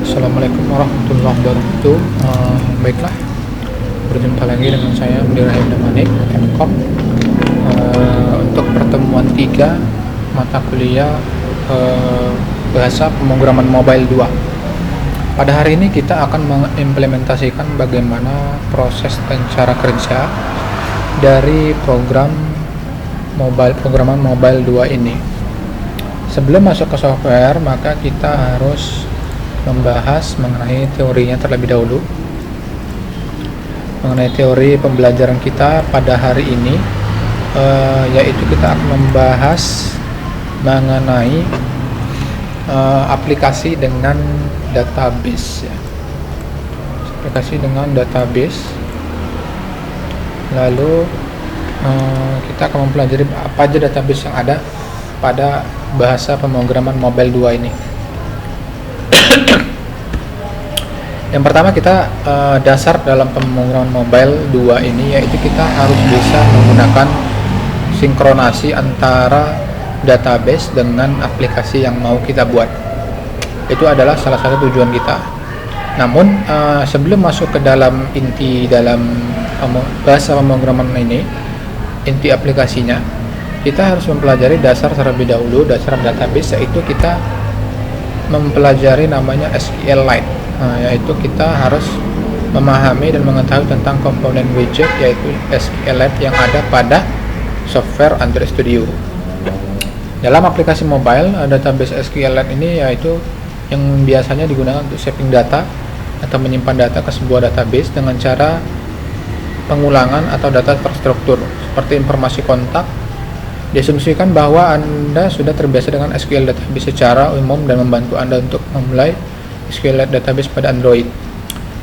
Assalamualaikum warahmatullahi wabarakatuh. Baiklah, berjumpa lagi dengan saya Budi Rahim Damanik, MKOM, untuk pertemuan 3 mata kuliah bahasa pemrograman mobile 2. Pada hari ini kita akan mengimplementasikan bagaimana proses dan cara kerja dari pemrograman mobile 2 ini. Sebelum masuk ke software, maka kita harus membahas mengenai teorinya terlebih dahulu. Mengenai teori pembelajaran kita pada hari ini, yaitu kita akan membahas mengenai aplikasi dengan database, ya. Aplikasi dengan database. Lalu kita akan mempelajari apa aja database yang ada pada bahasa pemrograman mobile 2 ini. Yang pertama, kita dasar dalam pemrograman mobile 2 ini, yaitu kita harus bisa menggunakan sinkronasi antara database dengan aplikasi yang mau kita buat. Itu adalah salah satu tujuan kita. Namun sebelum masuk ke dalam inti dalam bahasa pemrograman ini, inti aplikasinya, kita harus mempelajari dasar terlebih dahulu, dasar database, yaitu kita mempelajari namanya SQLite. Yaitu kita harus memahami dan mengetahui tentang komponen widget, yaitu SQLite yang ada pada software Android Studio. Dalam aplikasi mobile, database SQLite ini yaitu yang biasanya digunakan untuk saving data atau menyimpan data ke sebuah database dengan cara pengulangan atau data terstruktur seperti informasi kontak. Diasumsikan bahwa Anda sudah terbiasa dengan SQL database secara umum dan membantu Anda untuk memulai SQL database pada Android.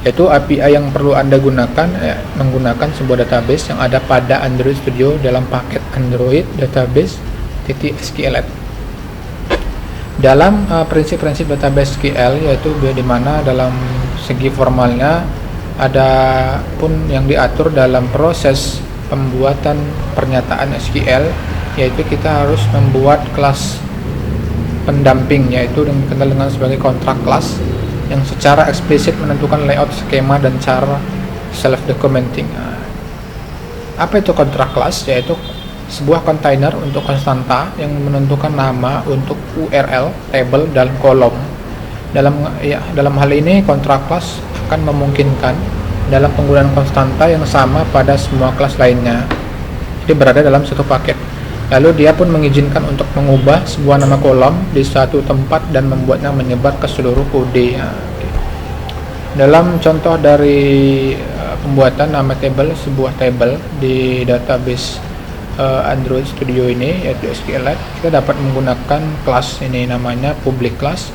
Yaitu API yang perlu Anda gunakan menggunakan sebuah database yang ada pada Android Studio dalam paket Android database .SQLite. Dalam prinsip-prinsip database SQL, yaitu di mana dalam segi formalnya ada pun yang diatur dalam proses pembuatan pernyataan SQL, yaitu kita harus membuat kelas pendamping, yaitu dikenal dengan sebagai kontrak kelas, yang secara eksplisit menentukan layout, skema, dan cara self-documenting. Apa itu kontrak kelas? Yaitu sebuah kontainer untuk konstanta yang menentukan nama untuk URL, table, dan kolom. Dalam hal ini, kontrak kelas akan memungkinkan dalam penggunaan konstanta yang sama pada semua kelas lainnya. Jadi berada dalam satu paket. Lalu dia pun mengizinkan untuk mengubah sebuah nama kolom di satu tempat dan membuatnya menyebar ke seluruh kode. Dalam contoh dari pembuatan nama table, sebuah table di database Android Studio ini, yaitu SQLite, kita dapat menggunakan kelas ini, namanya public class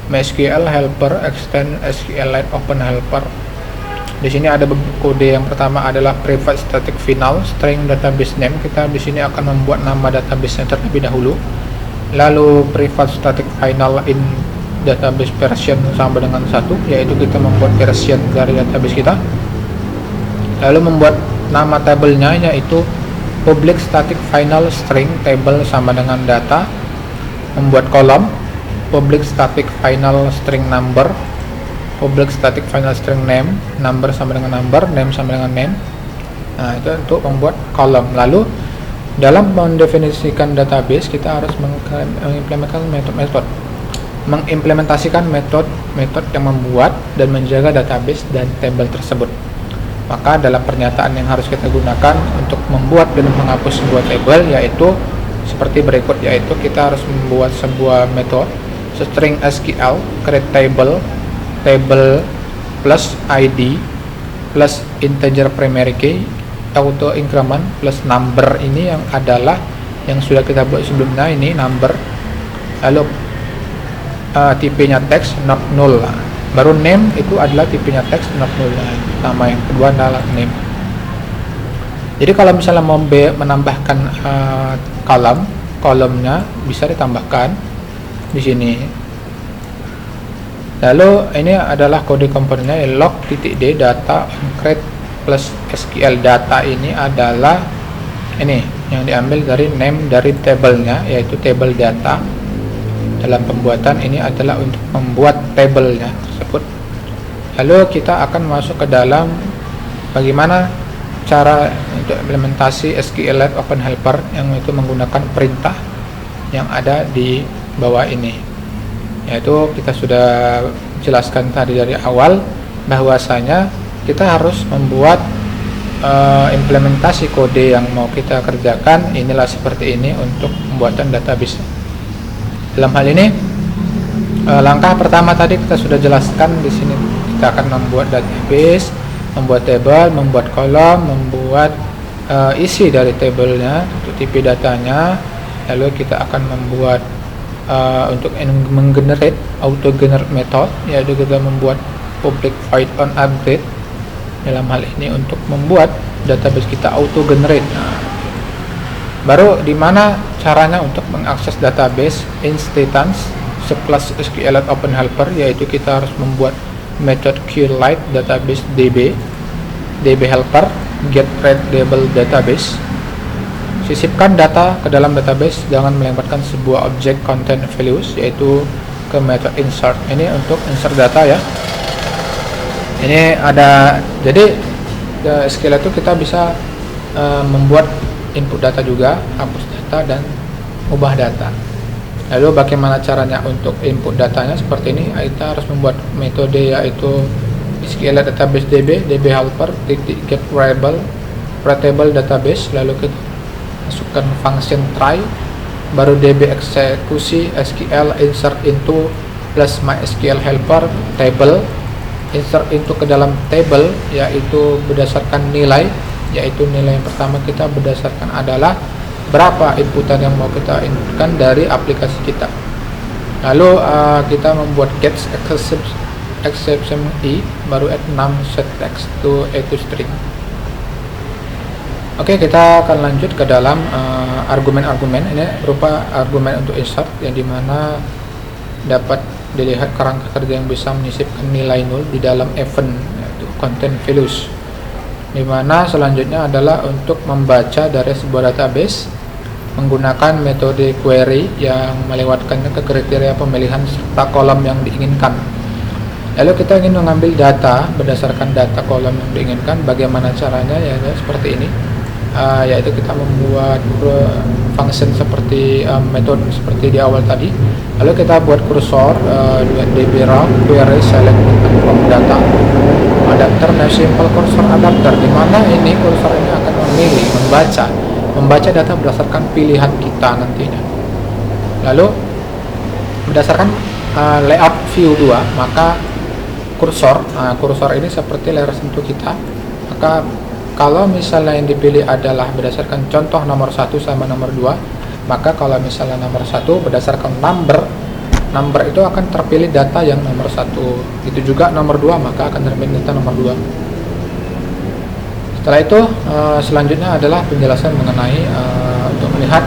MySQL helper extend SQLite open helper. Di sini ada kode. Yang pertama adalah private static final string database name. Kita di sini akan membuat nama database-nya terlebih dahulu. Lalu private static final in database version sama dengan 1, yaitu kita membuat version dari database kita. Lalu membuat nama tabelnya, yaitu public static final string table sama dengan data. Membuat kolom public static final string number, public static final string name, number sama dengan number, name sama dengan name. Nah, itu untuk membuat kolom. Lalu dalam mendefinisikan database, kita harus mengimplementasikan metode yang membuat dan menjaga database dan tabel tersebut. Maka dalam pernyataan yang harus kita gunakan untuk membuat dan menghapus sebuah table, yaitu seperti berikut, yaitu kita harus membuat sebuah metode string SQL create table plus ID plus integer primary key auto increment plus number. Ini yang adalah yang sudah kita buat sebelumnya, ini number. Lalu tipenya text not null. Baru name itu adalah tipenya text not null. Nama yang kedua adalah name. Jadi kalau misalnya mau menambahkan kolomnya bisa ditambahkan di sini. Lalu ini adalah kode komponennya, log.d data create plus SQL. Data ini adalah ini yang diambil dari name dari tabelnya, yaitu table data. dalam pembuatan ini adalah untuk membuat tabelnya tersebut. Lalu kita akan masuk ke dalam bagaimana cara untuk implementasi SQLite Open Helper yang itu menggunakan perintah yang ada di bawah ini. Yaitu kita sudah jelaskan tadi dari awal bahwasanya kita harus membuat implementasi kode yang mau kita kerjakan inilah seperti ini untuk pembuatan database. Dalam hal ini langkah pertama tadi kita sudah jelaskan di sini. Kita akan membuat database, membuat table, membuat kolom, membuat isi dari tabelnya untuk tipe datanya. Lalu kita akan membuat untuk menggenerate auto generate method, yaitu kita membuat public void on upgrade dalam hal ini untuk membuat database kita auto generate. Baru di mana caranya untuk mengakses database instance sekelas SQLite Open Helper, yaitu kita harus membuat method QLite database db helper get readable database. Sisipkan data ke dalam database, jangan melewatkan sebuah objek content values, yaitu ke method insert. Ini untuk insert data ya. Ini ada, jadi SQLite itu kita bisa membuat input data juga, hapus data dan ubah data. Lalu bagaimana caranya untuk input datanya? Seperti ini, kita harus membuat metode yaitu SQLite database db helper get readable database. Lalu kita masukkan function try, baru db eksekusi SQL insert into plus MySQL helper table, insert into ke dalam table, yaitu berdasarkan nilai, yaitu nilai yang pertama kita berdasarkan adalah berapa inputan yang mau kita inputkan dari aplikasi kita. Lalu kita membuat get exception i, baru add num set text to string. Oke, kita akan lanjut ke dalam argumen-argumen. Ini berupa argumen untuk insert yang dimana dapat dilihat kerangka kerja yang bisa menyisipkan nilai nol di dalam event, yaitu content values. Dimana selanjutnya adalah untuk membaca dari sebuah database menggunakan metode query yang melewatkannya ke kriteria pemilihan serta kolom yang diinginkan. Lalu kita ingin mengambil data berdasarkan data kolom yang diinginkan. Bagaimana caranya? Ya seperti ini. Yaitu kita membuat function seperti metode seperti di awal tadi. Lalu kita buat kursor dbraw query select from data adapter simple cursor adapter, di mana ini kursor ini akan memilih membaca data berdasarkan pilihan kita nantinya. Lalu berdasarkan layout view 2, maka kursor ini seperti layar sentuh kita. Maka kalau misalnya yang dipilih adalah berdasarkan contoh nomor 1 sama nomor 2, maka kalau misalnya nomor 1 berdasarkan number itu akan terpilih data yang nomor 1. Itu juga nomor 2, maka akan terpilih data nomor 2. Setelah itu selanjutnya adalah penjelasan mengenai untuk melihat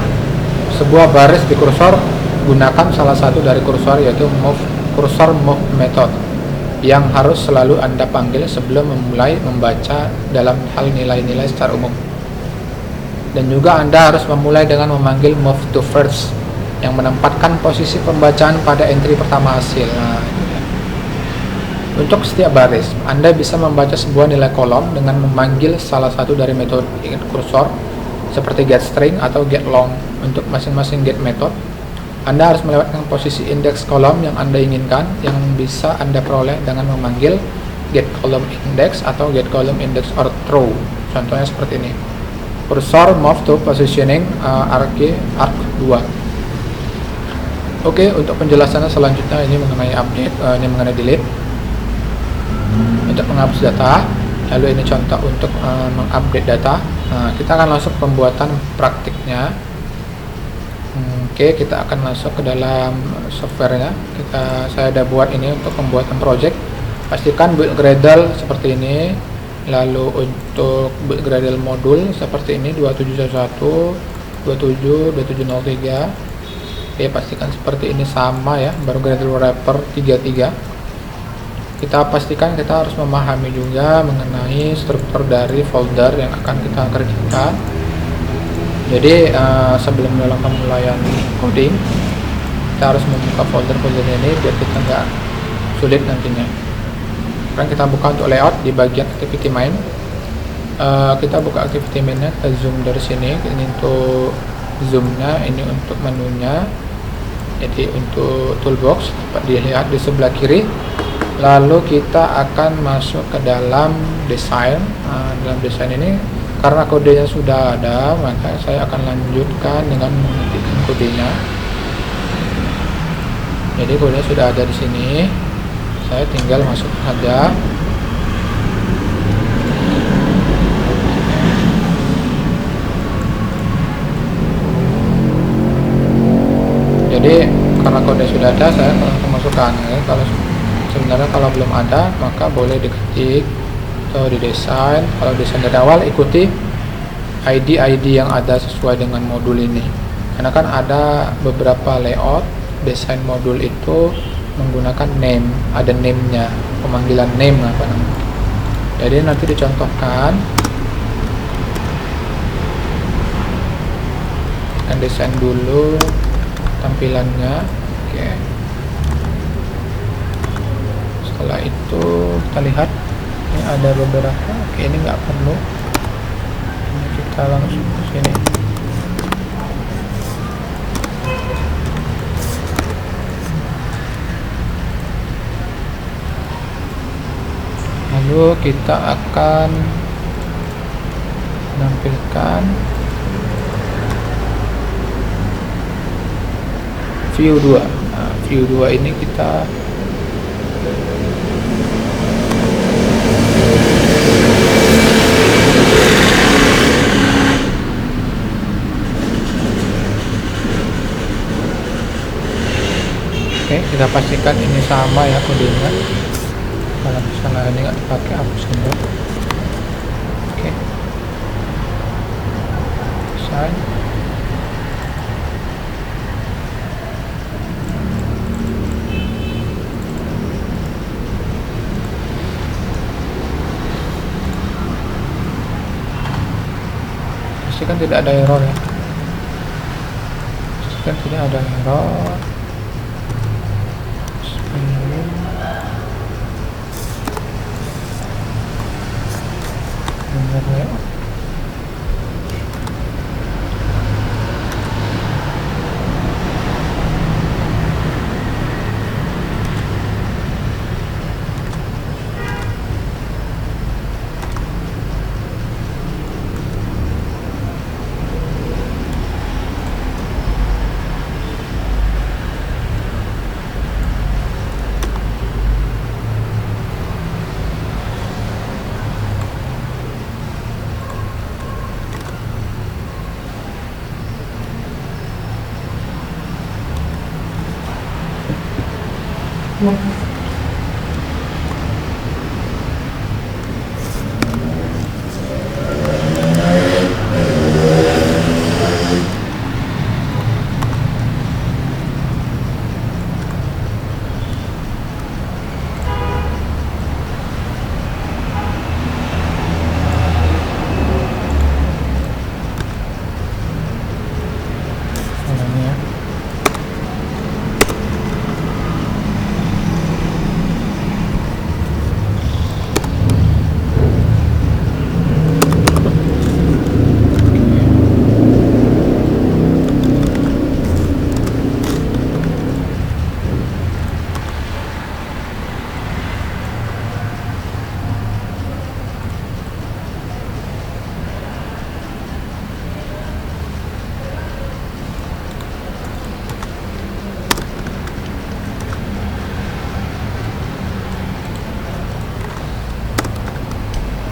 sebuah baris di kursor, gunakan salah satu dari kursor, yaitu cursor move method yang harus selalu Anda panggil sebelum memulai membaca dalam hal nilai-nilai secara umum. Dan juga Anda harus memulai dengan memanggil move to first yang menempatkan posisi pembacaan pada entry pertama hasil. Untuk setiap baris, Anda bisa membaca sebuah nilai kolom dengan memanggil salah satu dari metode kursor seperti getString atau getLong. Untuk masing-masing get method, Anda harus melewatkan posisi indeks kolom yang Anda inginkan, yang bisa Anda peroleh dengan memanggil getColumnIndex atau getColumnIndex or throw. Contohnya seperti ini. Cursor move to positioning arc2. Oke, untuk penjelasannya selanjutnya ini mengenai update, ini mengenai delete. Untuk menghapus data, lalu ini contoh untuk mengupdate data. Kita akan langsung pembuatan praktiknya. Oke, kita akan masuk ke dalam softwarenya. Saya ada buat ini untuk pembuatan project. Pastikan build Gradle seperti ini. Lalu untuk build Gradle modul seperti ini 2711, 27, 2703. Oke, pastikan seperti ini sama ya. Baru Gradle wrapper 33. Kita pastikan kita harus memahami juga mengenai struktur dari folder yang akan kita kerjakan. Jadi sebelum dalam pemulaian coding, kita harus membuka folder-folder ini biar kita nggak sulit nantinya. Sekarang kita buka untuk layout di bagian activity main. Kita buka activity mainnya, kita zoom dari sini. Ini untuk zoomnya, ini untuk menunya. Jadi untuk toolbox dapat dilihat di sebelah kiri. Lalu kita akan masuk ke dalam desain. Dalam desain ini karena kodenya sudah ada, maka saya akan lanjutkan dengan mengetikkan kodenya. Jadi kodenya sudah ada di sini. Saya tinggal masuk saja. Jadi karena kode sudah ada, saya akan masukkan. Kalau sebenarnya kalau belum ada, maka boleh diketik atau di desain. Kalau desain dari awal, ikuti ID yang ada sesuai dengan modul ini. Karena kan ada beberapa layout desain modul itu menggunakan name, ada name-nya, pemanggilan name apa namanya. Jadi nanti dicontohkan. Dan desain dulu tampilannya. Oke. Setelah itu kita lihat ini ada beberapa. Oke, ini nggak perlu. Ini kita langsung ke sini. Lalu kita akan menampilkan view 2. Nah, view 2 ini kita kita pastikan ini sama ya kodenya. Kalau misalnya ini nggak dipakai, hapus dulu. Oke. Desain. Pastikan tidak ada error ya. Pastikan tidak ada error. Benar ya.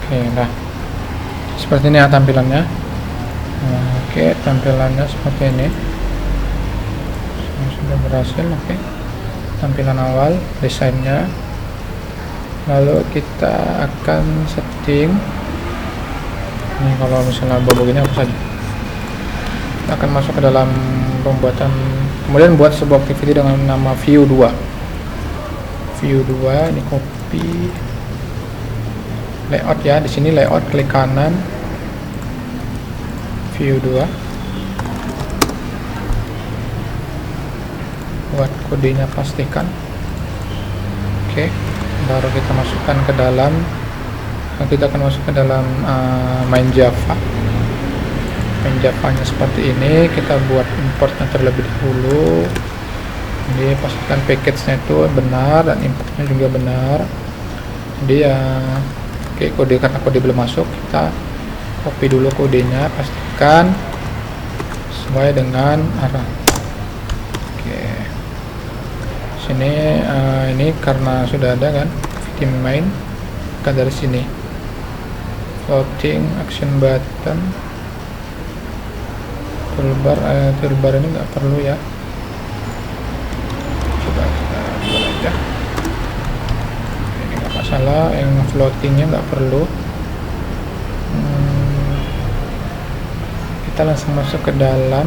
Oke, nah seperti ini ya tampilannya. Nah, oke, tampilannya seperti ini. Sudah berhasil. Oke, tampilan awal, desainnya. Lalu kita akan setting. Ini kalau misalnya bobo gini apa saja. Kita akan masuk ke dalam pembuatan, kemudian buat sebuah activity dengan nama view 2. View 2 ini copy. Layout ya, di sini layout, klik kanan, view 2, buat kodenya pastikan. Oke, baru kita masukkan ke dalam. Kita akan masuk ke dalam main Java. Main Javanya seperti ini. Kita buat importnya terlebih dahulu. Jadi pastikan package-nya itu benar dan importnya juga benar. Jadi ya, oke, kode, karena kode belum masuk, kita copy dulu kodenya, pastikan sesuai dengan arah. Oke, sini ini karena sudah ada kan victim main, maka dari sini floating action button, toolbar ini nggak perlu ya. Coba kita buat aja, ini nggak masalah, yang floatingnya nggak perlu. Kita langsung masuk ke dalam.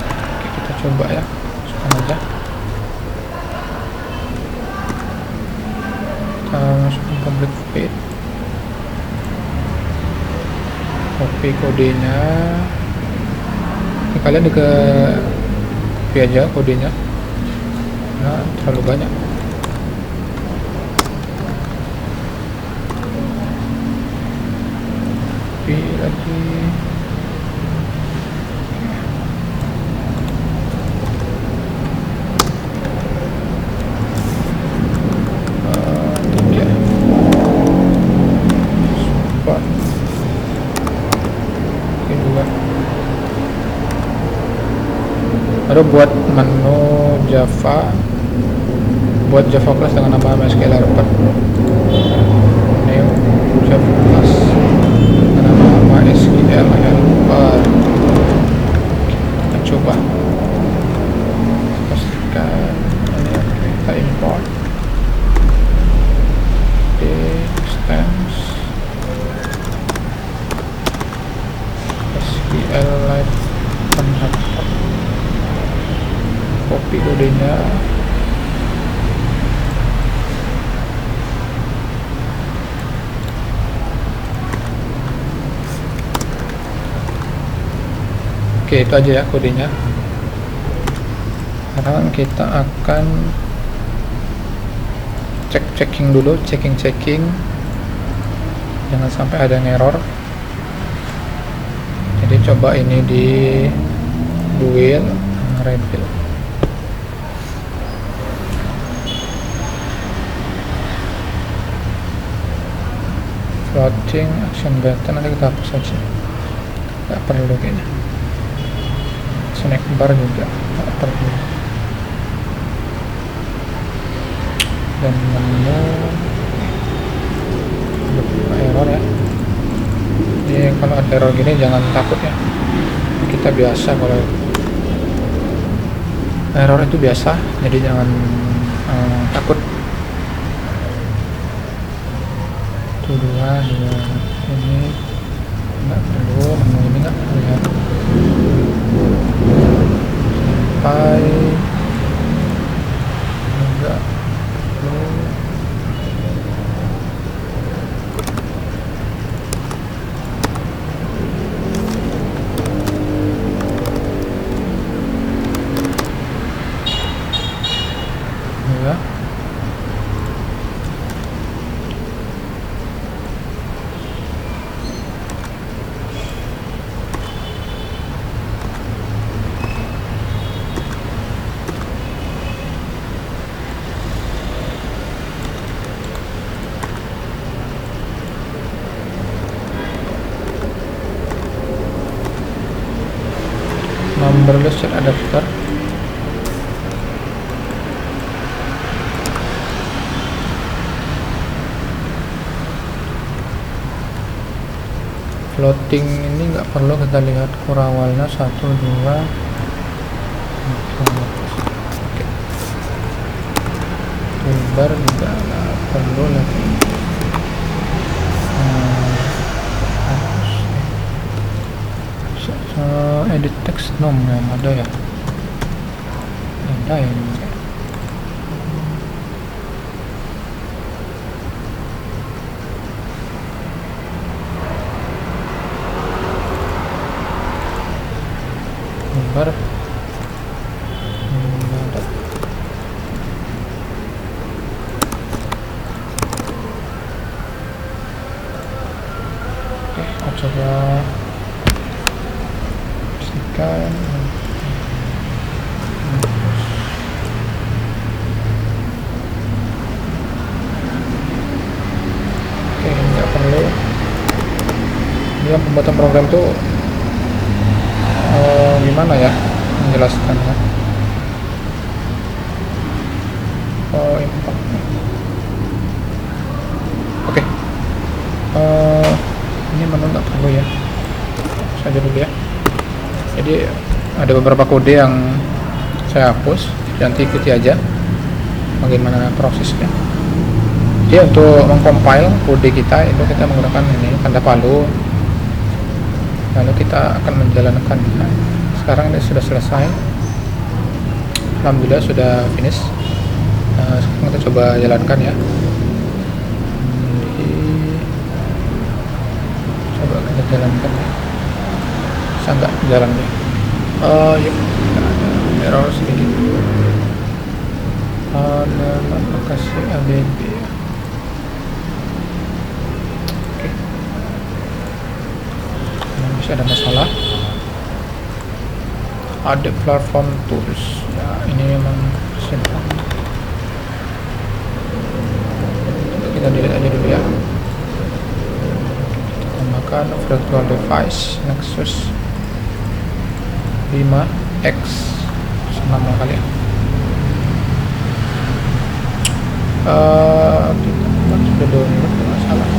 Oke, kita coba ya, masukkan aja. Kita masukkan public void, copy kodenya. Ini kalian copy aja kodenya, nah terlalu banyak. Copy lagi. Baru buat menu Java, buat Java class dengan nama MySQL helper. New Java class dengan nama MySQL helper. Kita coba pastikan ini. Oke, kita import extends SQLite helper. Copy kodenya. Oke, itu aja ya kodenya. Sekarang kita akan checking dulu, checking jangan sampai ada error. Jadi coba ini di build rebuild. Floating action button nanti kita hapus saja, nggak perlu kayaknya. Snack bar juga nggak perlu. Dan menu error ya. Jadi kalau ada error gini jangan takut ya, kita biasa kalau error itu biasa, jadi jangan takut. Itu dua ini nggak perlu, menu ini nggak perlu ya. Sampai nggak perlu. Ya. Numberless set adapter. Floating ini nggak perlu, kita lihat kurawalnya 1, 2. Oke. Toolbar juga nggak perlu lagi. Edit text nom yang ada ya, ada yang coba pastikan. Oke, nggak perlu. Dia pembuatan program tuh gimana ya menjelaskannya. Impact. Oke. Ini menu nggak perlu ya, saja dulu ya. Jadi ada beberapa kode yang saya hapus, nanti ikuti aja bagaimana prosesnya. Jadi untuk mengcompile kode kita itu kita menggunakan ini tanda palu, lalu kita akan menjalankan. Sekarang ini sudah selesai, alhamdulillah sudah finish. Sekarang kita coba jalankan ya. Coba kita jalankan ya. Bisa nggak jalannya? Yuk, ada error sedikit. Ada aplikasi ABB ya. Oke. Ini bisa ada masalah. Ada platform tools. Ya, ini memang simpel. Kita delete aja dulu ya. Kita tambahkan virtual device Nexus 5X sama kali ya. Kita sudah download, nggak salah.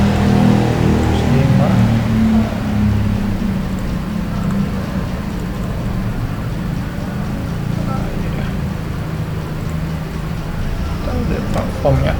5. Ini dia. Kita udah platformnya.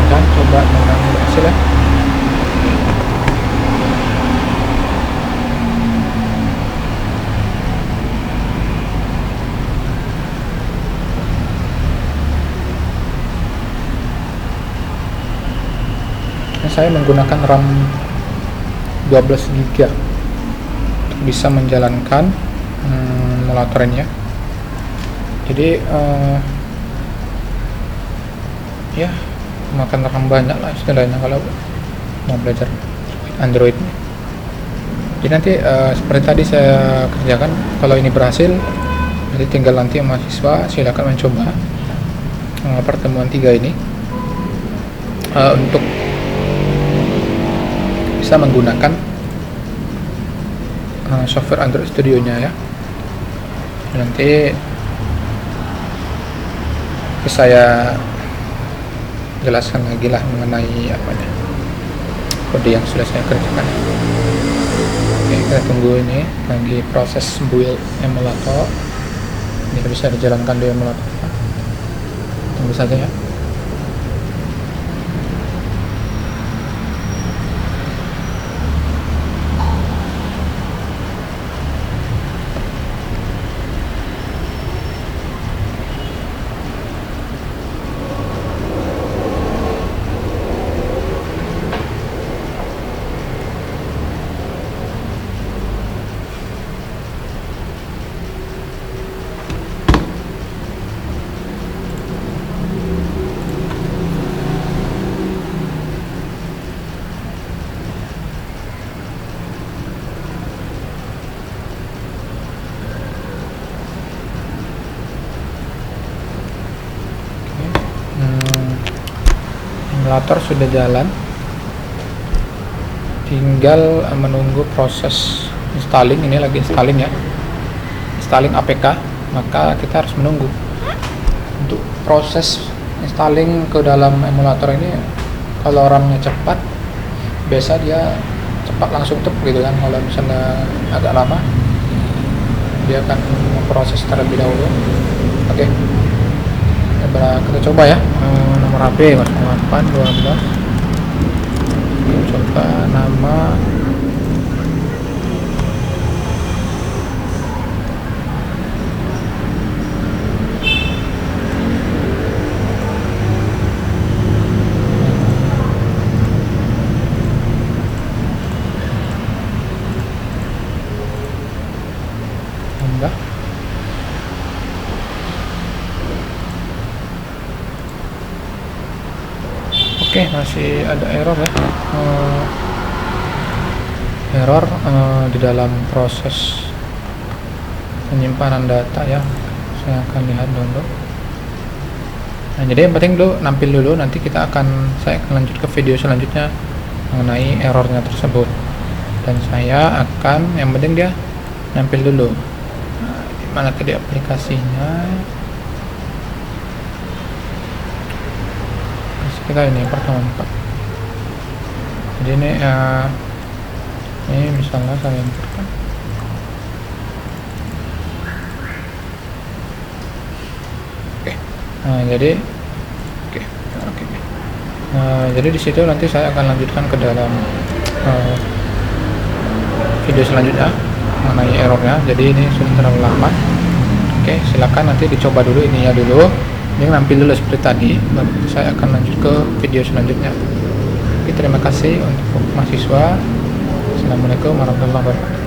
Coba mengurangi hasil ya. Saya menggunakan RAM 12 GB untuk bisa menjalankan emulator ini ya. Jadi ya makan RAM banyak lah istilahnya kalau mau belajar Android ini. Jadi nanti seperti tadi saya kerjakan, kalau ini berhasil nanti tinggal nanti mahasiswa silakan mencoba pertemuan 3 ini untuk bisa menggunakan software Android Studio-nya ya. Nanti saya jelaskan lagi lah mengenai kode yang sudah saya kerjakan. Oke, kita tunggu ini lagi proses build emulator. Ini bisa dijalankan di emulator. Tunggu saja ya. Emulator sudah jalan, tinggal menunggu proses installing. Ini lagi installing ya, installing APK, maka kita harus menunggu. Untuk proses installing ke dalam emulator ini, kalau RAM-nya cepat biasa dia cepat langsung tuh gitu kan. Kalau misalnya agak lama dia akan memproses terlebih dahulu. Oke, kita coba ya. Nomor HP 0812, coba nama enggak. Oke, masih ada error ya. Error di dalam proses penyimpanan data ya. Saya akan lihat dulu. Nah, jadi yang penting dulu nampil dulu, nanti saya akan lanjut ke video selanjutnya mengenai errornya tersebut. Dan saya akan, yang penting dia nampil dulu. Nah, mana tadi aplikasinya? Kita ini pertama 4. Jadi ini misalnya saya inputkan. Oke. Nah, jadi oke. Nah, jadi di situ nanti saya akan lanjutkan ke dalam video selanjutnya mengenai errornya. Jadi ini sudah terlalu lama. Oke, silakan nanti dicoba dulu ininya dulu. Ini nampil dulu seperti tadi, baru saya akan lanjut ke video selanjutnya. Oke, terima kasih untuk mahasiswa. Assalamualaikum warahmatullahi wabarakatuh.